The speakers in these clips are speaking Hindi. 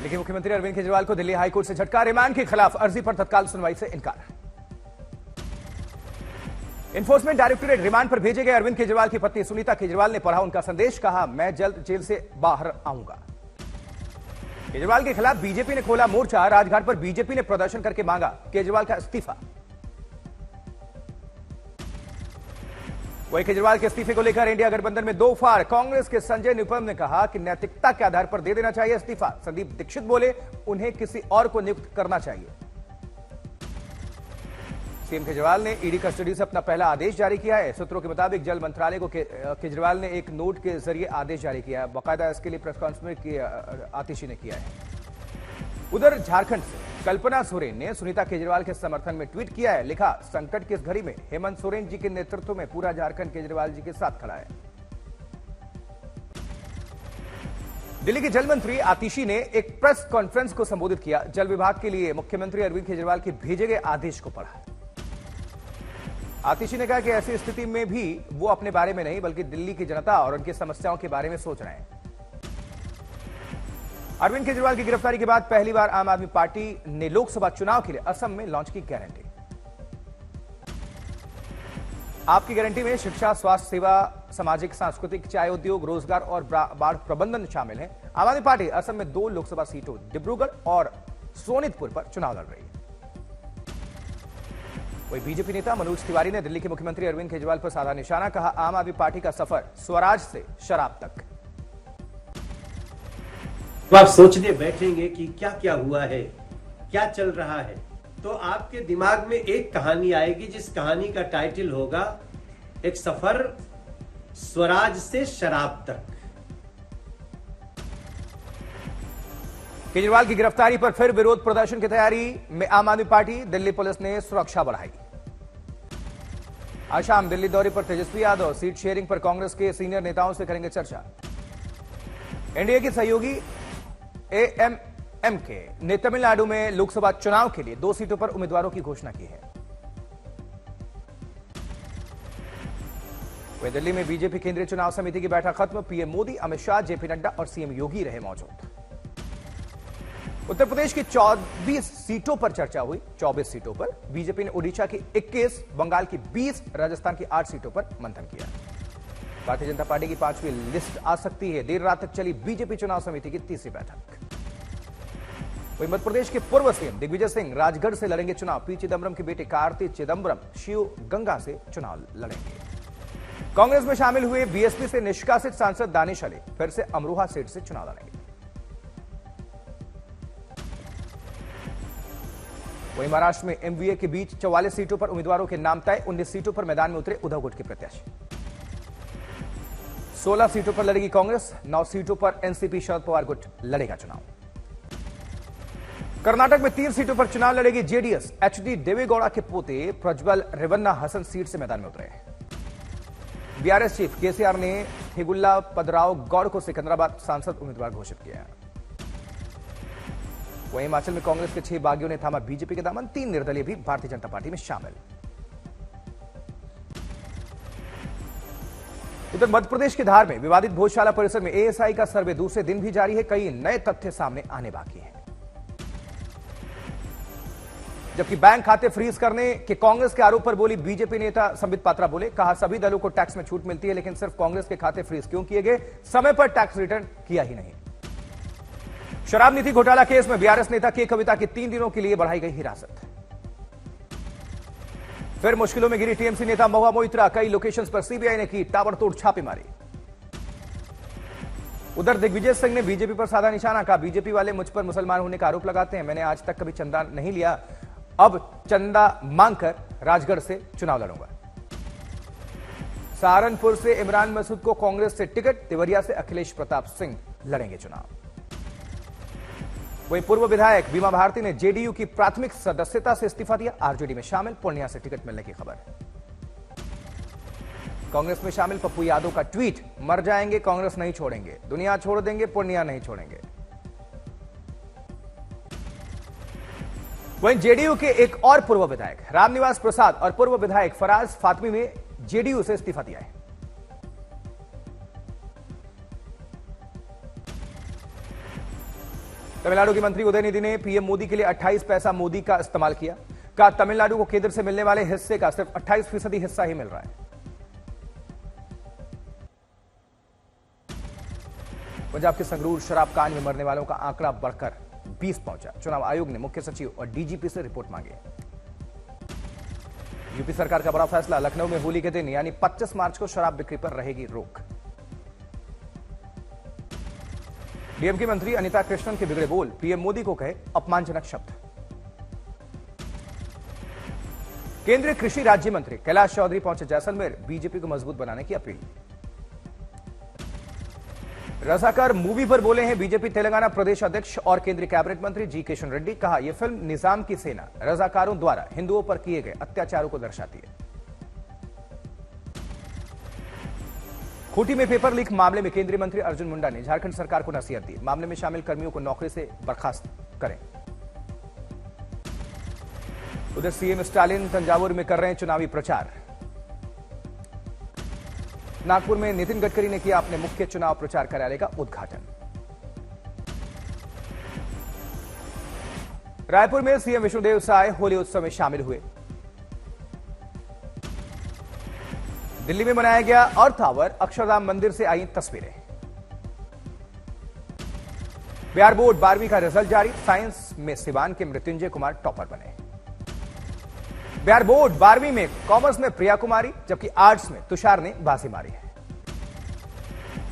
लेकिन मुख्यमंत्री अरविंद केजरीवाल को दिल्ली हाईकोर्ट से झटका। रिमांड के खिलाफ अर्जी पर तत्काल सुनवाई से इनकार। एनफोर्समेंट डायरेक्टोरेट रिमांड पर भेजे गए अरविंद केजरीवाल की पत्नी सुनीता केजरीवाल ने पढ़ा उनका संदेश। कहा, मैं जल्द जेल से बाहर आऊंगा। केजरीवाल के खिलाफ बीजेपी ने खोला मोर्चा। राजघाट पर बीजेपी ने प्रदर्शन करके मांगा केजरीवाल का इस्तीफा। वही केजरीवाल के इस्तीफे को लेकर इंडिया गठबंधन में दो फाड़। कांग्रेस के संजय निरुपम ने कहा कि नैतिकता के आधार पर दे देना चाहिए इस्तीफा। संदीप दीक्षित बोले उन्हें किसी और को नियुक्त करना चाहिए। सीएम केजरीवाल ने ईडी कस्टडी से अपना पहला आदेश जारी किया है। सूत्रों के मुताबिक जल मंत्रालय को केजरीवाल ने एक नोट के जरिए आदेश जारी किया है। बाकायदा इसके लिए प्रेस कॉन्फ्रेंस आतिशी ने किया है। उधर झारखंड से कल्पना सोरेन ने सुनीता केजरीवाल के समर्थन में ट्वीट किया है। लिखा, संकट की इस घड़ी में हेमंत सोरेन जी के नेतृत्व में पूरा झारखंड केजरीवाल जी के साथ खड़ा है। दिल्ली के जल मंत्री आतिशी ने एक प्रेस कॉन्फ्रेंस को संबोधित किया। जल विभाग के लिए मुख्यमंत्री अरविंद केजरीवाल के भेजे गए आदेश को पढ़ा। आतिशी ने कहा कि ऐसी स्थिति में भी वो अपने बारे में नहीं बल्कि दिल्ली की जनता और उनकी समस्याओं के बारे में सोच रहे हैं। अरविंद केजरीवाल की गिरफ्तारी के बाद पहली बार आम आदमी पार्टी ने लोकसभा चुनाव के लिए असम में लॉन्च की गारंटी। आपकी गारंटी में शिक्षा, स्वास्थ्य सेवा, सामाजिक सांस्कृतिक, चाय उद्योग, रोजगार और बाढ़ प्रबंधन शामिल है। आम आदमी पार्टी असम में 2 लोकसभा सीटों डिब्रूगढ़ और सोनितपुर पर चुनाव लड़ रही है। वही बीजेपी नेता मनोज तिवारी ने दिल्ली के मुख्यमंत्री अरविंद केजरीवाल पर साधा निशाना। कहा, आम आदमी पार्टी का सफर स्वराज से शराब तक। तो आप सोचने बैठेंगे कि क्या क्या हुआ है, क्या चल रहा है, तो आपके दिमाग में एक कहानी आएगी जिस कहानी का टाइटल होगा एक सफर स्वराज से शराब तक। केजरीवाल की गिरफ्तारी पर फिर विरोध प्रदर्शन की तैयारी में आम आदमी पार्टी। दिल्ली पुलिस ने सुरक्षा बढ़ाई। आज शाम दिल्ली दौरे पर तेजस्वी यादव सीट शेयरिंग पर कांग्रेस के सीनियर नेताओं से करेंगे चर्चा। एनडीए की सहयोगी एएमएमके ने तमिलनाडु में लोकसभा चुनाव के लिए 2 सीटों पर उम्मीदवारों की घोषणा की है। वह दिल्ली में बीजेपी केंद्रीय चुनाव समिति की बैठक खत्म। पीएम मोदी, अमित शाह, जेपी नड्डा और सीएम योगी रहे मौजूद। उत्तर प्रदेश की 24 सीटों पर चर्चा हुई। 24 सीटों पर बीजेपी ने ओडिशा की 21, बंगाल की 20, राजस्थान की 8 सीटों पर मंथन किया। भारतीय जनता पार्टी की 5वीं लिस्ट आ सकती है। देर रात तक चली बीजेपी चुनाव समिति की 3री बैठक। वही मध्य प्रदेश के पूर्व सीएम दिग्विजय सिंह राजगढ़ से लड़ेंगे चुनाव। पी चिदंबरम के बेटे कार्ति चिदंबरम शिव गंगा से चुनाव लड़ेंगे। कांग्रेस में शामिल हुए बीएसपी से निष्कासित सांसद दानिश अली फिर से अमरोहा सीट से चुनाव लड़ेंगे। वहीं महाराष्ट्र में एमवीए के बीच 44 सीटों पर उम्मीदवारों के नाम तय। 19 सीटों पर मैदान में उतरे उद्धव गुट के प्रत्याशी। 16 सीटों पर लड़ेगी कांग्रेस। 9 सीटों पर एनसीपी शरद पवार गुट लड़ेगा चुनाव। कर्नाटक में 3 सीटों पर चुनाव लड़ेगी जेडीएस। एचडी देवेगौड़ा के पोते प्रज्वल रेवन्ना हसन सीट से मैदान में उतरे। बीआरएस चीफ केसीआर ने थेगुल्ला पदराव गौड़ को सिकंदराबाद सांसद उम्मीदवार घोषित किया। वहीं हिमाचल में कांग्रेस के 6 बागियों ने थामा बीजेपी के दामन। 3 निर्दलीय भी भारतीय जनता पार्टी में शामिल। उधर मध्य प्रदेश के धार में विवादित भोजशाला परिसर में एएसआई का सर्वे दूसरे दिन भी जारी है। कई नए तथ्य सामने आने बाकी हैं। जबकि बैंक खाते फ्रीज करने के कांग्रेस के आरोप पर बोली बीजेपी नेता संबित पात्रा बोले। कहा, सभी दलों को टैक्स में छूट मिलती है लेकिन सिर्फ कांग्रेस के खाते फ्रीज क्यों किए गए? समय पर टैक्स रिटर्न किया ही नहीं। शराब नीति घोटाला केस में बीआरएस नेता के कविता की 3 दिनों के लिए बढ़ाई गई हिरासत। फिर मुश्किलों में गिरी टीएमसी नेता महुआ मोइत्रा। कई लोकेशंस पर सीबीआई ने की ताबड़तोड़ छापेमारी। उधर दिग्विजय सिंह ने बीजेपी पर साधा निशाना। कहा, बीजेपी वाले मुझ पर मुसलमान होने का आरोप लगाते हैं। मैंने आज तक कभी चंदा नहीं लिया। अब चंदा मांगकर राजगढ़ से चुनाव लड़ूंगा। सहारनपुर से इमरान मसूद को कांग्रेस से टिकट। देवरिया से अखिलेश प्रताप सिंह लड़ेंगे चुनाव। वहीं पूर्व विधायक बीमा भारती ने जेडीयू की प्राथमिक सदस्यता से इस्तीफा दिया। आरजेडी में शामिल। पूर्णिया से टिकट मिलने की खबर। कांग्रेस में शामिल पप्पू यादव का ट्वीट, मर जाएंगे कांग्रेस नहीं छोड़ेंगे, दुनिया छोड़ देंगे पूर्णिया नहीं छोड़ेंगे। वहीं जेडीयू के एक और पूर्व विधायक रामनिवास प्रसाद और पूर्व विधायक फराज फातमी में जेडीयू से इस्तीफा दिया है। तमिलनाडु की मंत्री उदयनिधि ने पीएम मोदी के लिए 28 पैसा मोदी का इस्तेमाल किया। कहा तमिलनाडु को केंद्र से मिलने वाले हिस्से का सिर्फ 28% हिस्सा ही मिल रहा है। पंजाब के संगरूर शराब कांड में मरने वालों का आंकड़ा बढ़कर 20 पहुंचा। चुनाव आयोग ने मुख्य सचिव और डीजीपी से रिपोर्ट मांगी। यूपी सरकार का बड़ा फैसला, लखनऊ में होली के दिन यानी 25 मार्च को शराब बिक्री पर रहेगी रोक। डीएमके मंत्री अनिता कृष्णन के बिगड़े बोल, पीएम मोदी को कहे अपमानजनक शब्द। केंद्रीय कृषि राज्य मंत्री कैलाश चौधरी पहुंचे जैसलमेर, बीजेपी को मजबूत बनाने की अपील। रजाकार मूवी पर बोले हैं बीजेपी तेलंगाना प्रदेश अध्यक्ष और केंद्रीय कैबिनेट मंत्री जी किशन रेड्डी। कहा यह फिल्म निजाम की सेना रजाकारों द्वारा हिंदुओं पर किए गए अत्याचारों को दर्शाती है। खूंटी में पेपर लीक मामले में केंद्रीय मंत्री अर्जुन मुंडा ने झारखंड सरकार को नसीहत दी। मामले में शामिल कर्मियों को नौकरी से बर्खास्त करें। उधर सीएम स्टालिन तंजावुर में कर रहे हैं चुनावी प्रचार। नागपुर में नितिन गडकरी ने किया अपने मुख्य चुनाव प्रचार कार्यालय का उद्घाटन। रायपुर में सीएम विष्णुदेव साय होली उत्सव में शामिल हुए। दिल्ली में मनाया गया अर्थ आवर, अक्षरधाम मंदिर से आई तस्वीरें। बिहार बोर्ड 12वीं का रिजल्ट जारी, साइंस में सिवान के मृत्युंजय कुमार टॉपर बने। बिहार बोर्ड 12वीं में कॉमर्स में प्रिया कुमारी, जबकि आर्ट्स में तुषार ने बाजी मारी है।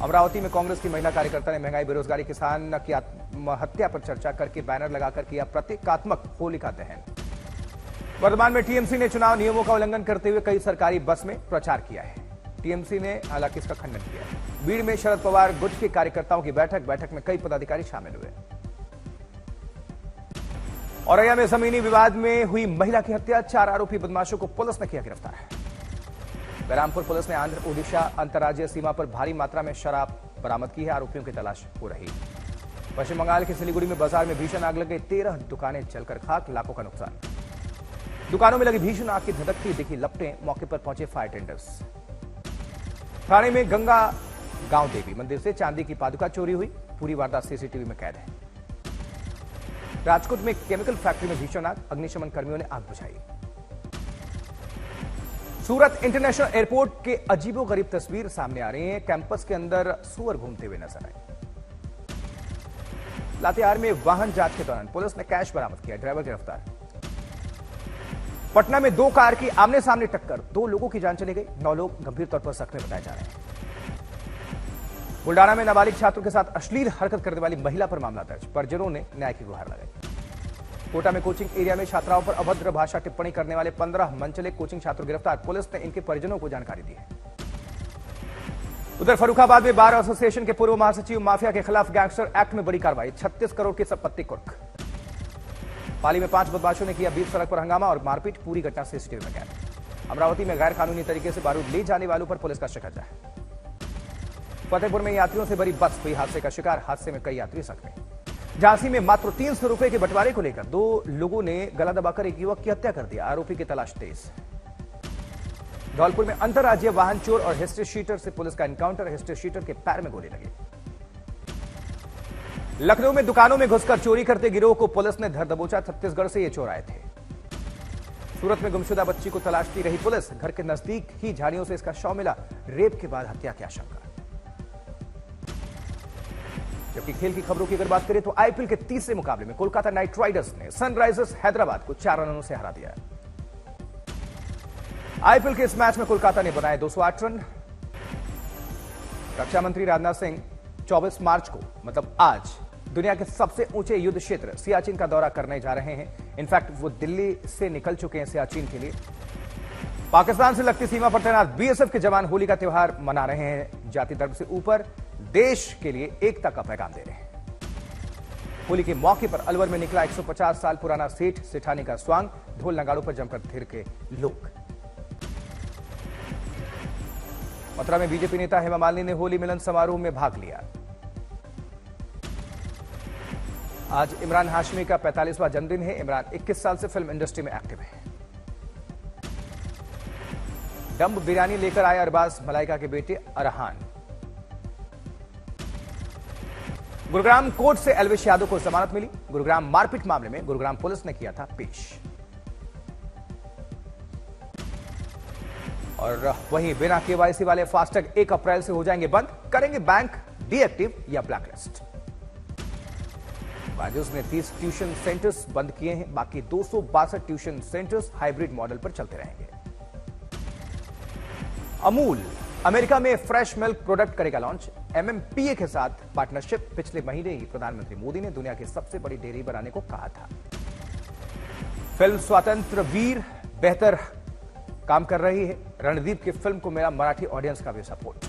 अमरावती में कांग्रेस की महिला कार्यकर्ता ने महंगाई, बेरोजगारी, किसान की आत्महत्या पर चर्चा करके बैनर लगाकर किया प्रतीकात्मक होलिका दहन। वर्तमान में टीएमसी ने चुनाव नियमों का उल्लंघन करते हुए कई सरकारी बस में प्रचार किया है। टीएमसी ने हालांकि इसका खंडन किया। बीड़ में शरद पवार गुट के कार्यकर्ताओं की बैठक में कई पदाधिकारी शामिल हुए। औरैया में जमीनी विवाद में हुई महिला की हत्या, 4 आरोपी बदमाशों को पुलिस ने किया गिरफ्तार। बलरामपुर पुलिस ने आंध्र ओडिशा अंतर्राज्यीय सीमा पर भारी मात्रा में शराब बरामद की है। आरोपियों की तलाश हो रही। पश्चिम बंगाल के सिलीगुड़ी में बाजार में भीषण आग लग गई, 13 दुकानें जलकर खाक, लाखों का नुकसान। दुकानों में लगी भीषण आग की धधकती दिखी लपटें, मौके पर पहुंचे फायर टेंडर्स। थाने में गंगा गांव देवी मंदिर से चांदी की पादुका चोरी हुई, पूरी वारदात सीसीटीवी में कैद है। राजकोट में केमिकल फैक्ट्री में भीषण आग, अग्निशमन कर्मियों ने आग बुझाई। सूरत इंटरनेशनल एयरपोर्ट के अजीबोगरीब तस्वीर सामने आ रही है। कैंपस के अंदर सुअर घूमते हुए नजर आए। लातेहार में वाहन जांच के दौरान पुलिस ने कैश बरामद किया, ड्राइवर गिरफ्तार। पटना में 2 कार की आमने सामने टक्कर, 2 लोगों की जान चली गई, 9 लोग गंभीर तौर पर जख्मी बताए जा रहे हैं। बुल्डाना में नाबालिग छात्रों के साथ अश्लील हरकत करने वाली महिला पर मामला दर्ज, परिजनों ने न्याय की गुहार लगाई। कोटा में कोचिंग एरिया में छात्राओं पर अभद्र भाषा टिप्पणी करने वाले 15 मनचले कोचिंग छात्र गिरफ्तार, पुलिस ने इनके परिजनों को जानकारी दी है। उधर फर्रुखाबाद में बार एसोसिएशन के पूर्व महासचिव माफिया के खिलाफ गैंगस्टर एक्ट में बड़ी कार्रवाई, 36 करोड़ की संपत्ति कुर्क। पाली में 5 बदमाशों ने किया बीच सड़क पर हंगामा और मारपीट, पूरी घटना सीसीटीवी में कैद। अमरावती में गैर कानूनी तरीके से बारूद ले जाने वालों पर पुलिस का शिकंजा है। फतेहपुर में यात्रियों से भरी बस हुई हादसे का शिकार, हादसे में कई यात्री जख्मी। झांसी में मात्र 300 रुपए के बंटवारे को लेकर 2 लोगों ने गला दबाकर एक युवक की हत्या कर दिया, आरोपी की तलाश तेज। धौलपुर में अंतर्राज्यीय वाहन चोर और हिस्ट्री शीटर से पुलिस का एनकाउंटर, हिस्ट्री शीटर के पैर में गोली लगी। लखनऊ में दुकानों में घुसकर चोरी करते गिरोह को पुलिस ने धर दबोचा, छत्तीसगढ़ से ये चोर आए थे। सूरत में गुमशुदा बच्ची को तलाशती रही पुलिस, घर के नजदीक ही झाड़ियों से इसका शव मिला, रेप के बाद हत्या की आशंका। जबकि खेल की खबरों की अगर बात करें तो आईपीएल के तीसरे मुकाबले में कोलकाता नाइट राइडर्स ने सनराइजर्स हैदराबाद को 4 रनों से हरा दिया। आईपीएल के इस मैच में कोलकाता ने बनाए 208 रन। रक्षा मंत्री राजनाथ सिंह 24 मार्च को मतलब आज दुनिया के सबसे ऊंचे युद्ध क्षेत्र सियाचिन का दौरा करने जा रहे हैं। इनफैक्ट वो दिल्ली से निकल चुके हैं सियाचिन के लिए। पाकिस्तान से लगती सीमा पर तैनात बीएसएफ के जवान होली का त्यौहार मना रहे हैं। जाति धर्म से ऊपर देश के लिए एकता का पैगाम दे रहे हैं। होली के मौके पर अलवर में निकला 150 साल पुराना सेठ सेठानी का स्वांग, ढोल नगाड़ों पर जमकर थिरके लोग। मथुरा में बीजेपी नेता हेमा मालिनी ने होली मिलन समारोह में भाग लिया। आज इमरान हाशमी का 45वां जन्मदिन है। इमरान 21 साल से फिल्म इंडस्ट्री में एक्टिव है। डम्ब बिरयानी लेकर आए अरबाज मलाइका के बेटे अरहान। गुरुग्राम कोर्ट से एल्विश यादव को जमानत मिली। गुरुग्राम मारपीट मामले में गुरुग्राम पुलिस ने किया था पेश। और वहीं बिना केवाईसी वाले फास्टैग 1 अप्रैल से हो जाएंगे बंद, करेंगे बैंक डीएक्टिव या ब्लैकलिस्ट। बाजूस ने 30 ट्यूशन सेंटर्स बंद किए हैं, बाकी 262 ट्यूशन सेंटर्स हाइब्रिड मॉडल पर चलते रहेंगे। अमूल अमेरिका में फ्रेश मिल्क प्रोडक्ट करेगा लॉन्च। एमएमपीए के साथ पार्टनरशिप। पिछले महीने ही प्रधानमंत्री मोदी ने दुनिया की सबसे बड़ी डेयरी बनाने को कहा था। फिल्म स्वतंत्र वीर बेहतर काम कर रही है। रणदीप की फिल्म को मिला मराठी ऑडियंस का भी सपोर्ट।